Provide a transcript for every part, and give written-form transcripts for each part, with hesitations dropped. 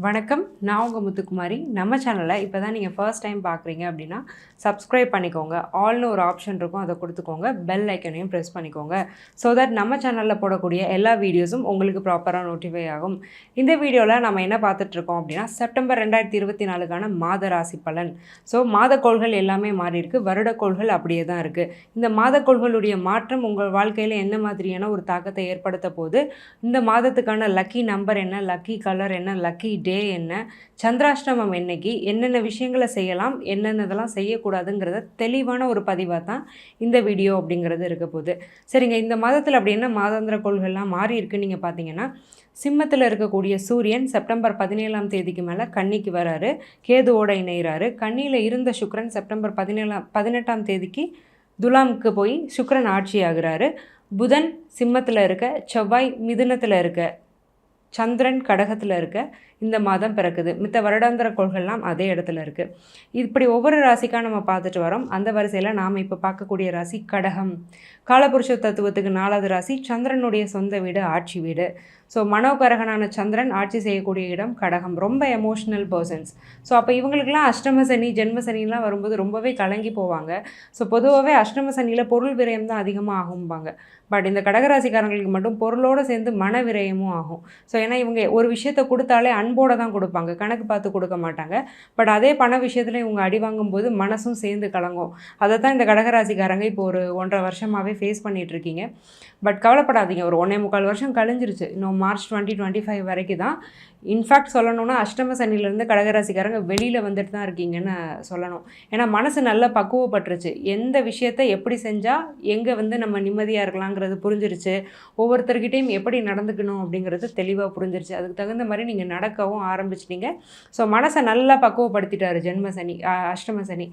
வணக்கம். நான் உங்க முத்துக்குமாரி. நம்ம சேனலை இப்போ தான் நீங்கள் ஃபர்ஸ்ட் டைம் பார்க்குறீங்க அப்படின்னா சப்ஸ்கிரைப் பண்ணிக்கோங்க. ஆல்னு ஒரு ஆப்ஷன் இருக்கும், அதை கொடுத்துக்கோங்க. பெல் ஐக்கனையும் ப்ரெஸ் பண்ணிக்கோங்க. ஸோ தட் நம்ம சேனலில் போடக்கூடிய எல்லா வீடியோஸும் உங்களுக்கு ப்ராப்பராக நோட்டிஃபை ஆகும். இந்த வீடியோவில் நம்ம என்ன பார்த்துட்ருக்கோம் அப்படின்னா செப்டம்பர் 2024க்கான மாத ராசி பலன். ஸோ மாதக்கோள்கள் எல்லாமே மாறி இருக்குது, வருடக்கோள்கள் அப்படியே தான் இருக்குது. இந்த மாதக்கோள்களுடைய மாற்றம் உங்கள் வாழ்க்கையில் என்ன மாதிரியான ஒரு தாக்கத்தை ஏற்படுத்த போது, இந்த மாதத்துக்கான லக்கி நம்பர் என்ன, லக்கி கலர் என்ன, லக்கி டே என்ன, சந்திராஷ்டமம் என்னைக்கு, என்னென்ன விஷயங்களை செய்யலாம், என்னென்னதெல்லாம் செய்யக்கூடாதுங்கிறத தெளிவான ஒரு பதிவாக தான் இந்த வீடியோ அப்படிங்கிறது இருக்க போகுது. சரிங்க, இந்த மாதத்தில் அப்படி என்ன மாதாந்திர கோள்கள்லாம் மாறி இருக்குன்னு நீங்கள் பார்த்தீங்கன்னா, சிம்மத்தில் இருக்கக்கூடிய சூரியன் செப்டம்பர் 17ஆம் தேதிக்கு மேலே கன்னிக்கு வராரு, கேதுவோட இணைகிறாரு. கன்னியில் இருந்த சுக்கிரன் செப்டம்பர் 18ஆம் தேதிக்கு துலாமுக்கு போய் சுக்கிரன் ஆட்சி ஆகிறாரு. புதன் சிம்மத்தில் இருக்க, செவ்வாய் மிதுனத்தில் இருக்க, சந்திரன் கடகத்தில் இருக்க இந்த மாதம் பிறக்குது. மித்த வருடாந்திர கோள்கள்லாம் அதே இடத்துல இருக்குது. இப்படி ஒவ்வொரு ராசிக்காக நம்ம பார்த்துட்டு வரோம். அந்த வரிசையில் நாம் இப்போ பார்க்கக்கூடிய ராசி கடகம். காலபுருஷ தத்துவத்துக்கு 4வது ராசி, சந்திரனுடைய சொந்த வீடு, ஆட்சி வீடு. ஸோ மனோகரகனான சந்திரன் ஆட்சி செய்யக்கூடிய இடம் கடகம். ரொம்ப எமோஷ்னல் பர்சன்ஸ். ஸோ அப்போ இவங்களுக்கெல்லாம் அஷ்டம சனி, ஜென்ம சனிலாம் வரும்போது ரொம்பவே கலங்கி போவாங்க. ஸோ பொதுவாகவே அஷ்டம சனியில் பொருள் விரயம் தான் அதிகமாக ஆகும்பாங்க. பட் இந்த கடகராசிக்காரங்களுக்கு மட்டும் பொருளோடு சேர்ந்து மன விரயமும் ஆகும். ஸோ ஏன்னா இவங்க ஒரு விஷயத்தை கொடுத்தாலே அன்போடு தான் கொடுப்பாங்க, கணக்கு பார்த்து கொடுக்க மாட்டாங்க. பட் அதே பண விஷயத்தில் இவங்க அடி வாங்கும்போது மனசும் சேர்ந்து கலங்கும். அதை தான் இந்த கடகராசிக்காரங்க இப்போ ஒரு 1.5 வருஷமாகவே ஃபேஸ் பண்ணிகிட்ருக்கீங்க. பட் கவலைப்படாதீங்க, ஒரு 1.25 வருஷம் கழிஞ்சிருச்சு. இன்னும் மார்ச் 2025 வரைக்கும் தான். இன்ஃபேக்ட் சொல்லணும்னா அஷ்டம சனிலேருந்து கடகராசிக்காரங்க வெளியில் வந்துட்டு தான் இருக்கீங்கன்னு சொல்லணும். ஏன்னா மனசு நல்லா பக்குவப்பட்டுருச்சு. எந்த விஷயத்தை எப்படி செஞ்சால் எங்கே நம்ம நிம்மதியாக இருக்கலாங்கிறது புரிஞ்சிருச்சு. ஒவ்வொருத்தர்கிட்டையும் எப்படி நடந்துக்கணும் அப்படிங்கிறது தெளிவாக புரிஞ்சிருச்சு. அதுக்கு தகுந்த மாதிரி நீங்கள் நடக்கவும் ஆரம்பிச்சிட்டிங்க. ஸோ மனசை நல்லா பக்குவப்படுத்திட்டாரு ஜென்ம சனி, அஷ்டம சனி.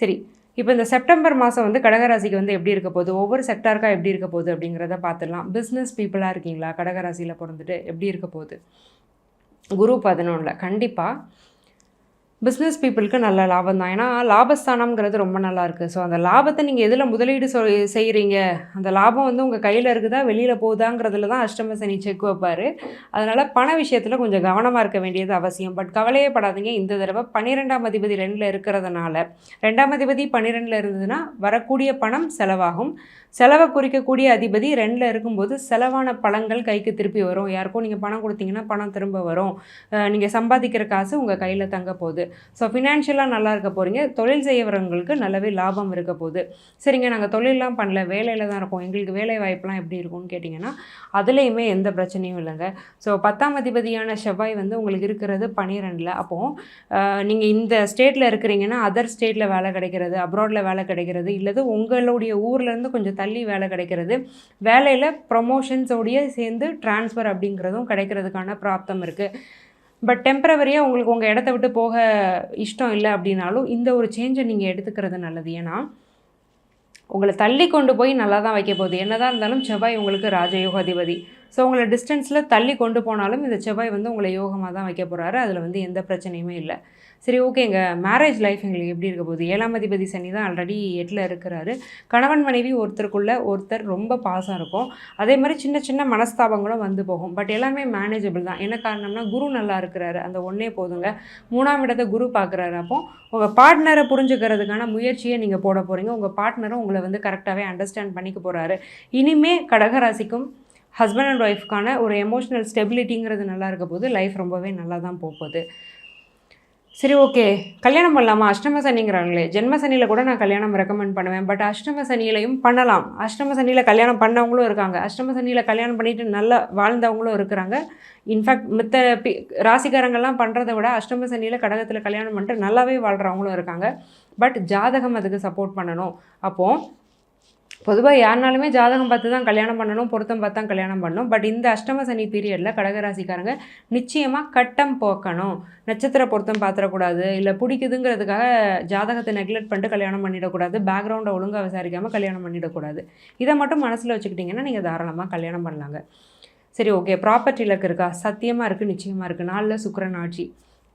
சரி, இப்போ இந்த செப்டம்பர் மாதம் கடகராசிக்கு எப்படி இருக்க போகுது, ஒவ்வொரு செக்டாருக்காக எப்படி இருக்க போகுது அப்படிங்கிறத பார்த்துடலாம். பிஸ்னஸ் பீப்புளாக இருக்கீங்களா, கடகராசியில் பிறந்துட்டு எப்படி இருக்க போகுது? குரு 11 கண்டிப்பாக பிஸ்னஸ் பீப்புளுக்கு நல்ல லாபம் தான். ஏன்னா லாபஸ்தானம்ங்கிறது ரொம்ப நல்லா இருக்குது. ஸோ அந்த லாபத்தை நீங்கள் எதில் முதலீடு செய்கிறீங்க, அந்த லாபம் உங்கள் கையில் இருக்குதா வெளியில் போகுதாங்கிறதுல தான் அஷ்டம சனி செக் வைப்பார். அதனால் பண விஷயத்தில் கொஞ்சம் கவனமாக இருக்க வேண்டியது அவசியம். பட் கவலையே படாதீங்க. இந்த தடவை 12ஆம் அதிபதி 2ல் இருக்கிறதுனால, 2ஆம் அதிபதி 12ல் இருந்ததுன்னா வரக்கூடிய பணம் செலவாகும். செலவை குறிக்கக்கூடிய அதிபதி 2ல் இருக்கும்போது செலவான பணங்கள் கைக்கு திருப்பி வரும். யாருக்கும் நீங்கள் பணம் கொடுத்தீங்கன்னா பணம் திரும்ப வரும். நீங்கள் சம்பாதிக்கிற காசு உங்கள் கையில் தங்க போகுது. ஸோ ஃபினான்ஷியலாக நல்லா இருக்க போகிறீங்க. தொழில் செய்யறவங்களுக்கு நல்லாவே லாபம் இருக்க போகுது. சரிங்க, நாங்கள் தொழிலெலாம் பண்ணல, வேலையில் தான் இருக்கோம், எங்களுக்கு வேலை வாய்ப்புலாம் எப்படி இருக்கும்னு கேட்டிங்கன்னா அதுலேயுமே எந்த பிரச்சனையும் இல்லைங்க. ஸோ 10ஆம் அதிபதியான செவ்வாய் உங்களுக்கு இருக்கிறது 12ல். அப்போது நீங்கள் இந்த ஸ்டேட்டில் இருக்கிறீங்கன்னா அதர் ஸ்டேட்டில் வேலை கிடைக்கிறது, அப்ராடில் வேலை கிடைக்கிறது, இல்லது உங்களுடைய ஊர்லேருந்து கொஞ்சம் தள்ளி வேலை கிடைக்கிறது, வேலையில் ப்ரொமோஷன்ஸோடையே சேர்ந்து ட்ரான்ஸ்ஃபர் அப்படிங்கிறதும் கிடைக்கிறதுக்கான பிராப்தம் இருக்குது. பட் டெம்பரவரியாக உங்களுக்கு உங்கள் இடத்த விட்டு போக இஷ்டம் இல்லை அப்படின்னாலும் இந்த ஒரு சேஞ்சை நீங்கள் எடுத்துக்கிறது நல்லது. ஏன்னா உங்களை தள்ளி கொண்டு போய் நல்லா தான் வைக்க போகுது. என்னதான் இருந்தாலும் செவ்வாய் உங்களுக்கு ராஜயோக அதிபதி. ஸோ உங்களை டிஸ்டன்ஸில் தள்ளி கொண்டு போனாலும் இந்த செவ்வாய் உங்களை யோகமாக தான் வைக்க போகிறாரு. அதில் எந்த பிரச்சனையுமே இல்லை. சரி, ஓகேங்க. மேரேஜ் லைஃப் எங்களுக்கு எப்படி இருக்க போகுது? 7ஆம் அதிபதி சனி தான் ஆல்ரெடி 8ல் இருக்கிறாரு. கணவன் மனைவி ஒருத்தருக்குள்ளே ஒருத்தர் ரொம்ப பாசம் இருக்கும். அதே மாதிரி சின்ன சின்ன மனஸ்தாபங்களும் வந்து போகும். பட் எல்லாமே மேனேஜபிள் தான். என்ன காரணம்னா குரு நல்லா இருக்கிறாரு, அந்த ஒன்றே போதுங்க. 3ஆம் இடத்தை குரு பார்க்குறாரு. அப்போது உங்கள் பார்ட்னரை புரிஞ்சுக்கிறதுக்கான முயற்சியை நீங்கள் போட போகிறீங்க. உங்கள் பார்ட்னரும் உங்களை கரெக்டாகவே அண்டர்ஸ்டாண்ட் பண்ணிக்க போகிறாரு. இனிமே கடகராசிக்கும் ஹஸ்பண்ட் அண்ட் ஒய்ஃப்கான ஒரு எமோஷ்னல் ஸ்டெபிலிட்டிங்கிறது நல்லா இருக்க போது. லைஃப் ரொம்பவே நல்லா தான் போகுது. சரி, ஓகே. கல்யாணம் பண்ணலாமா? அஷ்டம சனிங்கிறாங்களே, ஜென்ம சனியில் கூட நான் கல்யாணம் ரெக்கமெண்ட் பண்ணுவேன். பட் அஷ்டம சனியிலையும் பண்ணலாம். அஷ்டம சனியில் கல்யாணம் பண்ணவங்களும் இருக்காங்க, அஷ்டம சனியில் கல்யாணம் பண்ணிட்டு நல்லா வாழ்ந்தவங்களும் இருக்கிறாங்க. இன்ஃபேக்ட் மித்த ராசிக்காரங்கள்லாம் பண்ணுறதை விட அஷ்டம சனியில் கடகத்தில் கல்யாணம் பண்ணிட்டு நல்லாவே வாழ்கிறவங்களும் இருக்காங்க. பட் ஜாதகம் அதுக்கு சப்போர்ட் பண்ணணும். அப்போது பொதுவாக யாருனாலுமே ஜாதகம் பார்த்து தான் கல்யாணம் பண்ணணும், பொருத்தம் பார்த்து தான் கல்யாணம் பண்ணணும். பட் இந்த அஷ்டம சனி பீரியடில் கடகராசிக்காரங்க நிச்சயமாக கட்டம் போக்கணும். நட்சத்திர பொருத்தம் பார்த்துடக்கூடாது, இல்லை பிடிக்குதுங்கிறதுக்காக ஜாதகத்தை நெக்லெக்ட் பண்ணிட்டு கல்யாணம் பண்ணிடக்கூடாது, பேக்ரவுண்டை ஒழுங்காக விசாரிக்காமல் கல்யாணம் பண்ணிடக்கூடாது. இதை மட்டும் மனசில் வச்சுக்கிட்டிங்கன்னா நீங்கள் தாராளமாக கல்யாணம் பண்ணலாங்க. சரி, ஓகே. ப்ராப்பர்ட்டி இலக்கு இருக்கா? சத்தியமாக இருக்குது, நிச்சயமாக இருக்குது. 4ல் சுக்கிரன் ஆட்சி.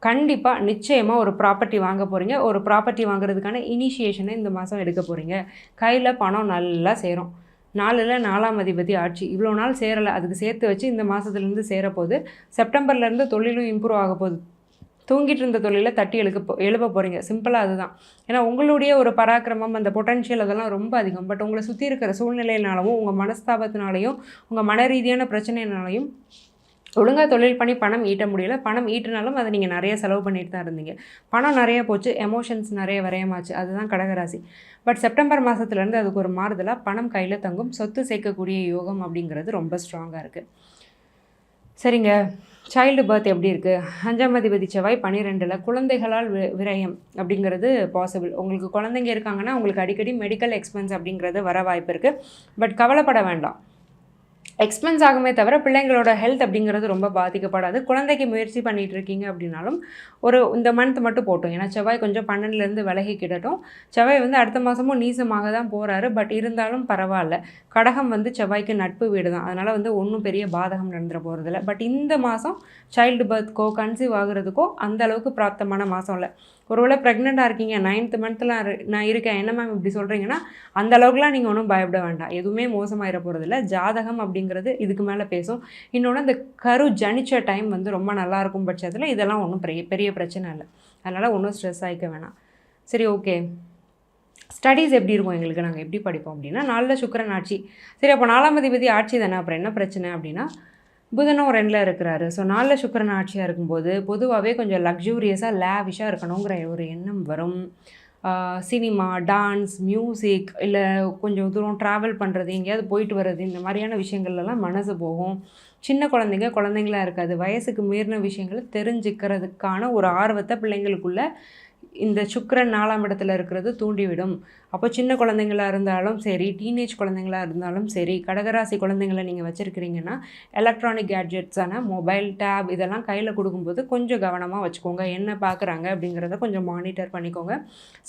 கண்டிப்பாக நிச்சயமாக ஒரு ப்ராப்பர்ட்டி வாங்க போகிறீங்க. ஒரு ப்ராப்பர்ட்டி வாங்குறதுக்கான இனிஷியேஷனை இந்த மாதம் எடுக்க போகிறீங்க. கையில் பணம் நல்லா சேரும். 4ல் 4ஆம் அதிபதி ஆட்சி. இவ்வளோ நாள் சேரலை, அதுக்கு சேர்த்து வச்சு இந்த மாதத்துலேருந்து சேரப்போகுது. செப்டம்பர்லேருந்து தொழிலும் இம்ப்ரூவ் ஆக போகுது. தூங்கிட்டு இருந்த தொழிலை தட்டி எழுப்ப போகிறீங்க. சிம்பிளாக அதுதான். ஏன்னா உங்களுடைய ஒரு பராக்கிரமம், அந்த பொட்டன்ஷியல் அதெல்லாம் ரொம்ப அதிகம். பட் உங்களை சுற்றி இருக்கிற சூழ்நிலையினாலும், உங்கள் மனஸ்தாபத்தினாலையும், உங்கள் மன ரீதியான பிரச்சனைனாலையும் ஒழுங்காக தொழில் பண்ணி பணம் ஈட்ட முடியல. பணம் ஈட்டினாலும் அதை நீங்கள் நிறைய செலவு பண்ணிட்டு தான் இருந்தீங்க. பணம் நிறைய போச்சு, எமோஷன்ஸ் நிறைய விரயமாச்சு. அதுதான் கடகராசி. பட் செப்டம்பர் மாதத்துலேருந்து அதுக்கு ஒரு மாறுதலாக பணம் கையில் தங்கும், சொத்து சேர்க்கக்கூடிய யோகம் அப்படிங்கிறது ரொம்ப ஸ்ட்ராங்காக இருக்குது. சரிங்க, சைல்டு பர்த் எப்படி இருக்குது? 5ஆம் அதிபதி செவ்வாய் 12ல் குழந்தைகளால் விரயம் அப்படிங்கிறது பாசிபிள். உங்களுக்கு குழந்தைங்க இருக்காங்கன்னா உங்களுக்கு அடிக்கடி மெடிக்கல் எக்ஸ்பென்ஸ் அப்படிங்கிறது வர வாய்ப்பு இருக்குது. பட் கவலைப்பட வேண்டாம். எக்ஸ்பென்ஸ் ஆகுமே தவிர பிள்ளைங்களோட ஹெல்த் அப்படிங்கிறது ரொம்ப பாதிக்கப்படாது. குழந்தைக்கு முயற்சி பண்ணிகிட்டு இருக்கீங்க அப்படின்னாலும் இந்த மந்த் மட்டும் போட்டோம். ஏன்னா செவ்வாய் கொஞ்சம் 12லேருந்து விலகிக்கிடட்டும். செவ்வாய் அடுத்த மாதமும் நீசமாக தான் போகிறாரு. பட் இருந்தாலும் பரவாயில்ல. கடகம் செவ்வாய்க்கு நட்பு வீடு தான். அதனால் ஒன்றும் பெரிய பாதகம் நடந்துட போகிறதில்ல. பட் இந்த மாதம் சைல்டு பர்த்க்கோ கன்சீவ் ஆகுறதுக்கோ அந்த அளவுக்கு பிராப்தமான மாதம் இல்லை. ஒருவேளை ப்ரெக்னெண்ட்டாக இருக்கீங்க, 9th மந்த்தில் நான் இருக்கேன், என்ன மேம் இப்படி சொல்கிறீங்கன்னா அந்த அளவுக்குலாம் நீங்கள் ஒன்றும் பயப்பட வேண்டாம். எதுவுமே மோசமாயிட போகிறதில்ல. ஜாதகம் அப்படிங்கிறது இதுக்கு மேலே பேசும். இன்னொன்று இந்த கரு ஜனிச்ச டைம் ரொம்ப நல்லாயிருக்கும் பட்சத்தில் இதெல்லாம் ஒன்றும் பெரிய பிரச்சனை இல்லை. அதனால் ஒன்றும் ஸ்ட்ரெஸ் ஆகிக்க வேணாம். சரி, ஓகே. ஸ்டடீஸ் எப்படி இருக்கும் எங்களுக்கு, நாங்கள் எப்படி படிப்போம் அப்படின்னா, 4ல் சுக்கிரன் ஆட்சி. சரி, அப்போ 4ஆம் அதிபதி ஆட்சி தானே, அப்புறம் என்ன பிரச்சனை அப்படின்னா புதனும் 2ல் இருக்கிறாரு. ஸோ 4ல் சுக்கிரன் ஆட்சியாக இருக்கும்போது பொதுவாகவே கொஞ்சம் லக்ஸூரியஸாக லேவிஷாக இருக்கணுங்கிற ஒரு எண்ணம் வரும். சினிமா, டான்ஸ், மியூசிக், இல்லை கொஞ்சம் தூரம் ட்ராவல் பண்ணுறது, எங்கேயாவது போயிட்டு வர்றது, இந்த மாதிரியான விஷயங்கள்லாம் மனசு போகும். சின்ன குழந்தைங்களா இருக்காது. வயசுக்கு மீறின விஷயங்களை தெரிஞ்சுக்கிறதுக்கான ஒரு ஆர்வத்தை பிள்ளைங்களுக்குள்ள இந்த சுக்கிரன் 4ஆம் இடத்துல இருக்கிறது தூண்டிவிடும். அப்போ சின்ன குழந்தைங்களாக இருந்தாலும் சரி, டீனேஜ் குழந்தைங்களாக இருந்தாலும் சரி, கடகராசி குழந்தைங்களை நீங்கள் வச்சுருக்கிறீங்கன்னா எலக்ட்ரானிக் கேட்ஜெட்ஸான மொபைல், டேப் இதெல்லாம் கையில் கொடுக்கும்போது கொஞ்சம் கவனமாக வச்சுக்கோங்க. என்ன பார்க்குறாங்க அப்படிங்கிறத கொஞ்சம் மானிட்டர் பண்ணிக்கோங்க.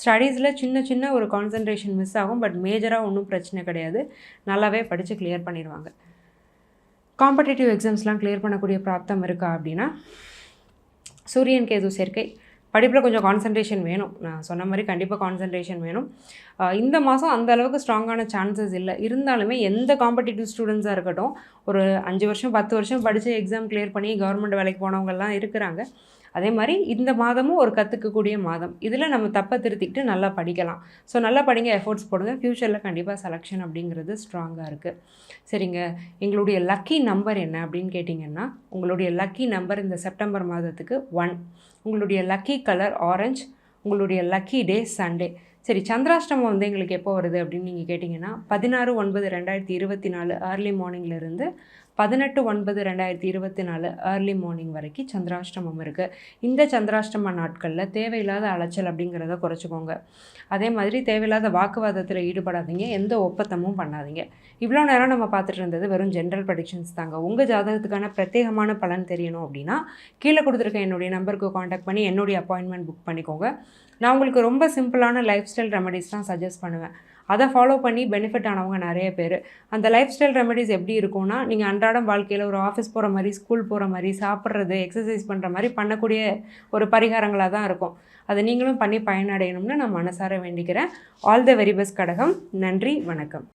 ஸ்டடீஸில் சின்ன ஒரு கான்சன்ட்ரேஷன் மிஸ் ஆகும். பட் மேஜராக ஒன்றும் பிரச்சனை கிடையாது. நல்லாவே படித்து கிளியர் பண்ணிடுவாங்க. காம்படிட்டிவ் எக்ஸாம்ஸ்லாம் கிளியர் பண்ணக்கூடிய பிராப்தம் இருக்கா அப்படின்னா, சூரியன் கேது சேர்க்கை. படிப்பில் கொஞ்சம் கான்சன்ட்ரேஷன் வேணும். நான் சொன்ன மாதிரி கண்டிப்பாக கான்சன்ட்ரேஷன் வேணும். இந்த மாதம் அந்த அளவுக்கு ஸ்ட்ராங்கான சான்சஸ் இல்லை. இருந்தாலுமே எந்த காம்படிட்டிவ் ஸ்டூடெண்ட்ஸாக இருக்கட்டும், ஒரு 5 வருஷம் 10 வருஷம் படித்து எக்ஸாம் கிளியர் பண்ணி கவர்மெண்ட் வேலைக்கு போனவங்கெல்லாம் இருக்கிறாங்க. அதே மாதிரி இந்த மாதமும் ஒரு கற்றுக்கக்கூடிய மாதம். இதில் நம்ம தப்பை திருத்திக்கிட்டு நல்லா படிக்கலாம். ஸோ நல்லா படிங்க, எஃபோர்ட்ஸ் போடுங்க. ஃப்யூச்சரில் கண்டிப்பாக செலெக்ஷன் அப்படிங்கிறது ஸ்ட்ராங்காக இருக்குது. சரிங்க, எங்களுடைய லக்கி நம்பர் என்ன அப்படின்னு கேட்டிங்கன்னா, உங்களுடைய லக்கி நம்பர் இந்த செப்டம்பர் மாதத்துக்கு 1. உங்களுடைய லக்கி கலர் ஆரஞ்ச். உங்களுடைய லக்கி டே சண்டே. சரி, சந்திராஷ்டமம் எங்களுக்கு எப்போ வருது அப்படின்னு நீங்கள் கேட்டிங்கன்னா, 16/9/2024 ஏர்லி மார்னிங்லேருந்து 18/9/2024 ஏர்லி மார்னிங் வரைக்கும் சந்திராஷ்டமம் இருக்குது. இந்த சந்திராஷ்டம நாட்களில் தேவையில்லாத அலைச்சல் அப்படிங்கிறத குறைச்சிக்கோங்க. அதே மாதிரி தேவையில்லாத வாக்குவாதத்தில் ஈடுபடாதீங்க. எந்த ஒப்பந்தமும் பண்ணாதீங்க. இவ்வளோ நேரம் நம்ம பார்த்துட்டு இருந்தது வெறும் ஜென்ரல் ப்ரெடிக்ஷன்ஸ் தாங்க. உங்கள் ஜாதகத்துக்கான பிரத்யேகமான பலன் தெரியணும் அப்படின்னா கீழே கொடுத்துருக்க என்னுடைய நம்பருக்கு காண்டாக்ட் பண்ணி என்னுடைய அப்பாயின்மெண்ட் புக் பண்ணிக்கோங்க. நான் உங்களுக்கு ரொம்ப சிம்பிளான லைஃப் ஸ்டைல் ரெமடிஸ் தான் சஜஸ்ட் பண்ணுவேன். அதை ஃபாலோ பண்ணி பெனிஃபிட் ஆனவங்க நிறைய பேர். அந்த லைஃப் ஸ்டைல் ரெமடிஸ் எப்படி இருக்கும்னா, நீங்கள் அன்றாடம் வாழ்க்கையில் ஒரு ஆஃபீஸ் போகிற மாதிரி, ஸ்கூல் போகிற மாதிரி, சாப்பிட்றது, எக்ஸசைஸ் பண்ணுற மாதிரி பண்ணக்கூடிய ஒரு பரிகாரங்களாக தான் இருக்கும். அதை நீங்களும் பண்ணி பயனடையணும்னு நான் மனசார வேண்டிக்கிறேன். ஆல் த வெரி பெஸ்ட் கடகம். நன்றி, வணக்கம்.